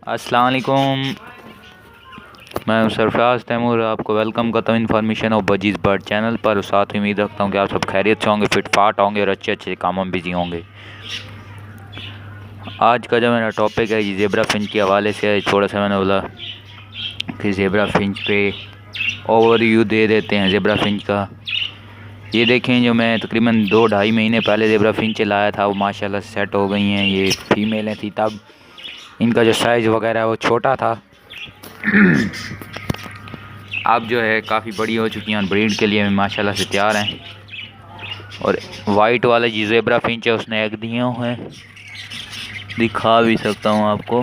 अस्सलाम वालेकुम। मैं हूं सरफराज तैमूर, आपको वेलकम करता हूं इन्फॉर्मेशन और बजीज़ बर्ड चैनल पर। साथ ही उम्मीद रखता हूं कि आप सब खैरियत से होंगे, फिट फाट होंगे और अच्छे अच्छे कामों में बिजी होंगे। आज का जो मेरा टॉपिक है ये ज़ेबरा फिंच के हवाले से है। थोड़ा सा मैंने बोला कि ज़ेबरा फिंच पे ओवरव्यू दे देते हैं ज़ेबरा फिंच का। ये देखें, जो मैं तकरीबन 2-2.5 महीने पहले ज़ेबरा फिंच लाया था वो माशाल्लाह सेट हो गई हैं। ये फीमेलें थी तब, इनका जो साइज़ वगैरह है वो छोटा था। अब जो है काफ़ी बड़ी हो चुकी हैं और ब्रीड के लिए माशाल्लाह से तैयार हैं। और वाइट वाला जी ज़ेबरा फिंच है, उसने एग दिए हुए हैं, दिखा भी सकता हूँ आपको।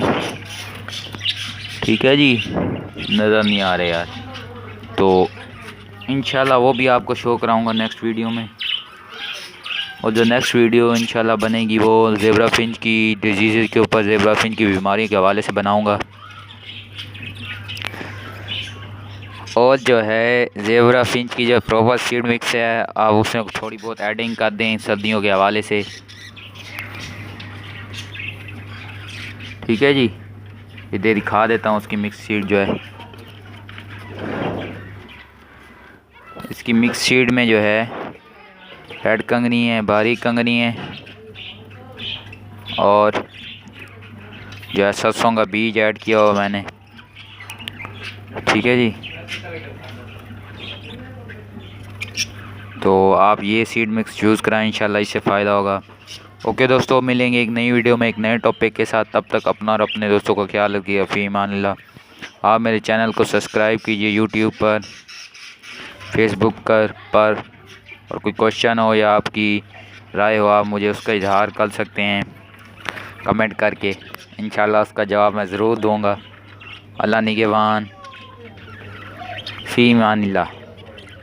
ठीक है जी, नज़र नहीं आ रहे यार, तो इंशाल्लाह वो भी आपको शो कराऊंगा नेक्स्ट वीडियो में। और जो नेक्स्ट वीडियो इंशाल्लाह बनेगी वो ज़ेबरा फिंच की डिजीज़ के ऊपर, ज़ेबरा फिंच की बीमारी के हवाले से बनाऊंगा। और जो है ज़ेबरा फिंच की जो प्रॉपर सीड मिक्स है, आप उसमें थोड़ी बहुत एडिंग कर दें सर्दियों के हवाले से। ठीक है जी, इधर दिखा देता हूँ उसकी मिक्स सीड जो है। इसकी मिक्स सीड में जो है रेड कंगनी है, बारीक कंगनी है और जो है सरसों का बीज ऐड किया हुआ मैंने। ठीक है जी, तो आप ये सीड मिक्स यूज़ कराएं, इंशाल्लाह इससे फ़ायदा होगा। ओके दोस्तों, मिलेंगे एक नई वीडियो में एक नए टॉपिक के साथ। तब तक अपना और अपने दोस्तों का ख्याल रखिए। फ़ी अमानिल्लाह। आप मेरे चैनल को सब्सक्राइब कीजिए यूट्यूब पर, फेसबुक पर। और कोई क्वेश्चन हो या आपकी राय हो, आप मुझे उसका इजहार कर सकते हैं कमेंट करके। इंशाल्लाह उसका जवाब मैं ज़रूर दूँगा। अल्लाह निगहबान। फ़ी अमानिल्लाह।